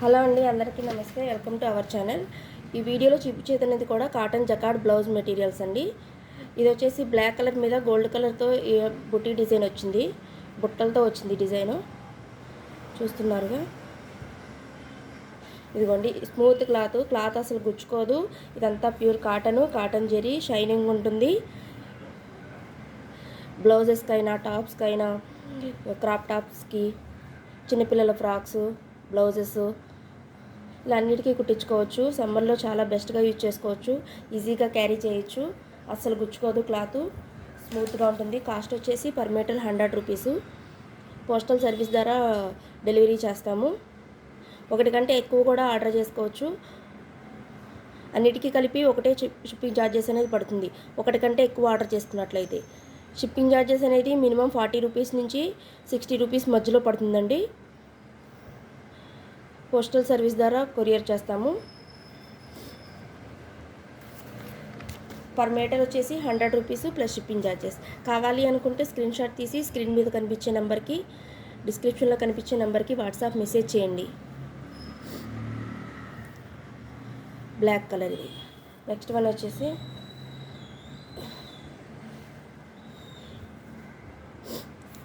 Hello అండి, అందరికీ నమస్తే. Welcome to our channel. ఈ వీడియోలో చూపించేది కూడా కాటన్ జకార్డ్ బ్లౌజ్ మెటీరియల్స్ అండి. ఇది వచ్చేసి బ్లాక్ కలర్ మీద గోల్డ్ కలర్తో బుట్టి డిజైన్ వచ్చింది, బుట్టలతో వచ్చింది డిజైను. చూస్తున్నారుగా, ఇదిగోండి స్మూత్ క్లాత్ అసలు గుచ్చుకోదు. ఇదంతా ప్యూర్ కాటన్ జెరీ, షైనింగ్ ఉంటుంది. బ్లౌజెస్కైనా, టాప్స్కైనా, క్రాప్ టాప్స్కి, చిన్నపిల్లల ఫ్రాక్స్, బ్లౌజెస్ ఇలా అన్నిటికీ కుట్టించుకోవచ్చు. సమ్మర్లో చాలా బెస్ట్గా యూజ్ చేసుకోవచ్చు, ఈజీగా క్యారీ చేయొచ్చు. అస్సలు గుచ్చుకోదు, క్లాత్ స్మూత్గా ఉంటుంది. కాస్ట్ వచ్చేసి per metre 100 rupees. Postal service ద్వారా డెలివరీ చేస్తాము. ఒకటి కంటే ఎక్కువ కూడా ఆర్డర్ చేసుకోవచ్చు. అన్నిటికీ కలిపి ఒకటే షిప్పింగ్ ఛార్జెస్ అనేది పడుతుంది, ఒకటి కంటే ఎక్కువ ఆర్డర్ చేసుకున్నట్లయితే. షిప్పింగ్ ఛార్జెస్ అనేది మినిమం 40 రూపీస్ నుంచి 60 రూపీస్ మధ్యలో పడుతుందండి. పోస్టల్ సర్వీస్ ద్వారా కొరియర్ చేస్తాము. పర్ మీటర్ వచ్చేసి 100 రూపీస్ ప్లస్ షిప్పింగ్ ఛార్జెస్. కావాలి అనుకుంటే స్క్రీన్ షాట్ తీసి స్క్రీన్ మీద కనిపించే నెంబర్కి, డిస్క్రిప్షన్లో కనిపించే నెంబర్కి వాట్సాప్ మెసేజ్ చేయండి. బ్లాక్ కలర్ ఇది. నెక్స్ట్ వన్ వచ్చేసి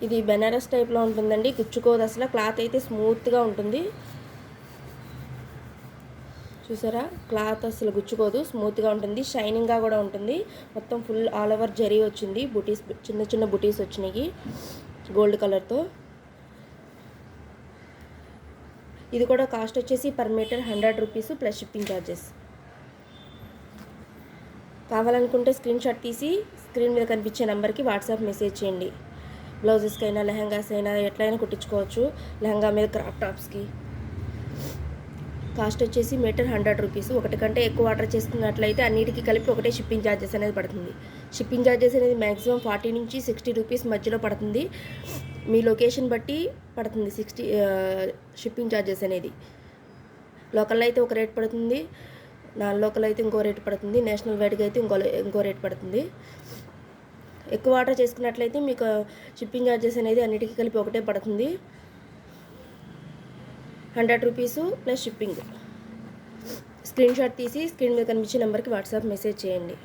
ఇది బెనారస్ టైప్లో ఉంటుందండి, గుచ్చుకోదు అసలు. క్లాత్ అయితే స్మూత్గా ఉంటుంది. చూసారా, క్లాత్ అసలు గుచ్చుకోదు, స్మూత్గా ఉంటుంది, షైనింగ్గా కూడా ఉంటుంది. మొత్తం ఫుల్ ఆల్ ఓవర్ జరీ వచ్చింది, బుటీస్, చిన్న చిన్న బుటీస్ వచ్చినాయి గోల్డ్ కలర్తో. ఇది కూడా కాస్ట్ వచ్చేసి per metre 100 rupees plus shipping charges. కావాలనుకుంటే స్క్రీన్ షాట్ తీసి స్క్రీన్ మీద కనిపించే నెంబర్కి వాట్సాప్ మెసేజ్ చేయండి. బ్లౌజెస్కైనా, లెహంగాస్ అయినా ఎట్లయినా కుట్టించుకోవచ్చు. లెహంగా మీద క్రాప్ టాప్స్కి. కాస్ట్ వచ్చేసి మీటర్ 100 రూపీస్. ఒకటి కంటే ఎక్కువ ఆర్డర్ చేసుకున్నట్లయితే అన్నిటికీ కలిపి ఒకటే షిప్పింగ్ ఛార్జెస్ అనేది పడుతుంది. షిప్పింగ్ ఛార్జెస్ అనేది మ్యాక్సిమం 40 నుంచి 60 రూపీస్ మధ్యలో పడుతుంది. మీ లొకేషన్ బట్టి పడుతుంది 60 షిప్పింగ్ ఛార్జెస్ అనేది. లోకల్లో అయితే ఒక రేట్ పడుతుంది, నాన్ లోకల్ అయితే ఇంకో రేట్ పడుతుంది, నేషనల్ వైడ్గా అయితే ఇంకో రేట్ పడుతుంది. ఎక్కువ ఆర్డర్ చేసుకున్నట్లయితే మీకు షిప్పింగ్ ఛార్జెస్ అనేది అన్నిటికీ కలిపి ఒకటే పడుతుంది, 100 rupees plus shipping. Screen shot తీసి స్క్రీన్ మీద కనిపించే నెంబర్కి వాట్సాప్ మెసేజ్ చేయండి.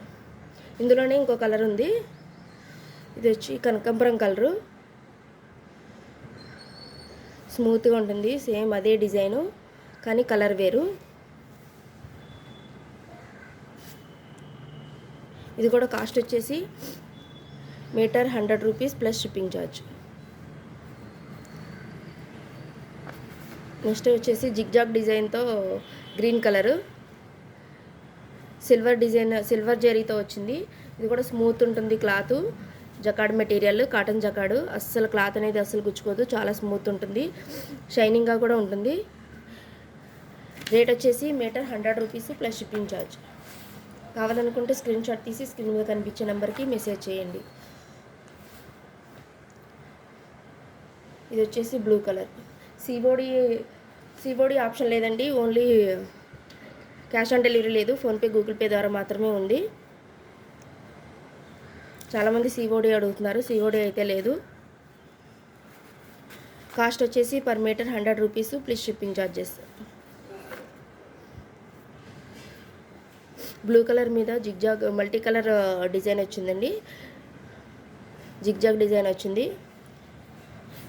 ఇందులోనే ఇంకో కలర్ ఉంది, ఇది వచ్చి కనకాంబరం కలరు. స్మూత్గా ఉంటుంది, సేమ్ అదే డిజైను కానీ కలర్ వేరు. ఇది కూడా కాస్ట్ వచ్చేసి metre 100 rupees plus shipping charge. Next వచ్చేసి జిగ్జాగ్ డిజైన్తో గ్రీన్ కలరు, సిల్వర్ జరీతో వచ్చింది. ఇది కూడా స్మూత్ ఉంటుంది cloth, jacquard material, cotton jacquard. అస్సలు క్లాత్ అనేది అస్సలు గుచ్చుకోదు, చాలా స్మూత్ ఉంటుంది, షైనింగ్గా కూడా ఉంటుంది. రేట్ వచ్చేసి metre 100 rupees plus shipping charge. కావాలనుకుంటే స్క్రీన్ షాట్ తీసి స్క్రీన్ మీద కనిపించే నెంబర్కి మెసేజ్ చేయండి. ఇది వచ్చేసి బ్లూ కలర్. సిబోడి ఆప్షన్ లేదండి, ఓన్లీ క్యాష్ ఆన్ డెలివరీ లేదు, ఫోన్పే, గూగుల్ పే ద్వారా మాత్రమే ఉంది. చాలామంది సిబోడి అడుగుతున్నారు, సిబోడి అయితే లేదు. కాస్ట్ వచ్చేసి per metre 100 rupees plus shipping charges. Blue colour మీద జిగ్జాగ్ మల్టీ కలర్ డిజైన్ వచ్చిందండి, జిగ్జాగ్ డిజైన్ వచ్చింది.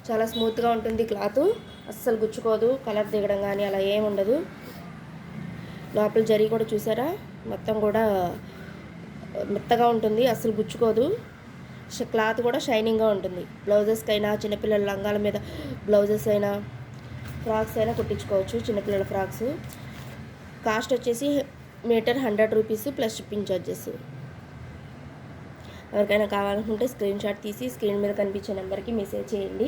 చాలా స్మూత్గా ఉంటుంది క్లాత్, అస్సలు గుచ్చుకోదు, కలర్ దిగడం కానీ అలా ఏమి ఉండదు. లోపల జరీ కూడా చూసారా, మొత్తం కూడా మెత్తగా ఉంటుంది, అస్సలు గుచ్చుకోదు. క్లాత్ కూడా షైనింగ్గా ఉంటుంది. బ్లౌజెస్కైనా, చిన్నపిల్లల లంగాల మీద బ్లౌజెస్ అయినా, ఫ్రాక్స్ అయినా కుట్టించుకోవచ్చు, చిన్నపిల్లల ఫ్రాక్స్. కాస్ట్ వచ్చేసి metre 100 rupees plus shipping charges. ఎవరికైనా కావాలనుకుంటే స్క్రీన్ షాట్ తీసి స్క్రీన్ మీద కనిపించే నెంబర్కి మెసేజ్ చేయండి.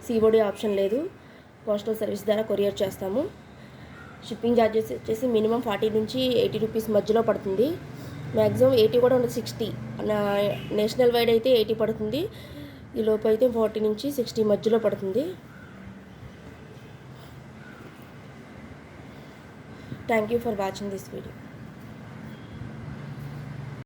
సిబోడి ఆప్షన్ లేదు, పోస్టల్ సర్వీస్ ద్వారా కొరియర్ చేస్తాము. షిప్పింగ్ ఛార్జెస్ వచ్చేసి మినిమం 40 నుంచి 80 రూపీస్ మధ్యలో పడుతుంది. మ్యాక్సిమం 80 కూడా ఉండదు, 60. నేషనల్ వైడ్ అయితే 80 పడుతుంది, ఈ లోపు అయితే 40 నుంచి 60 మధ్యలో పడుతుంది. Thank you for watching this video.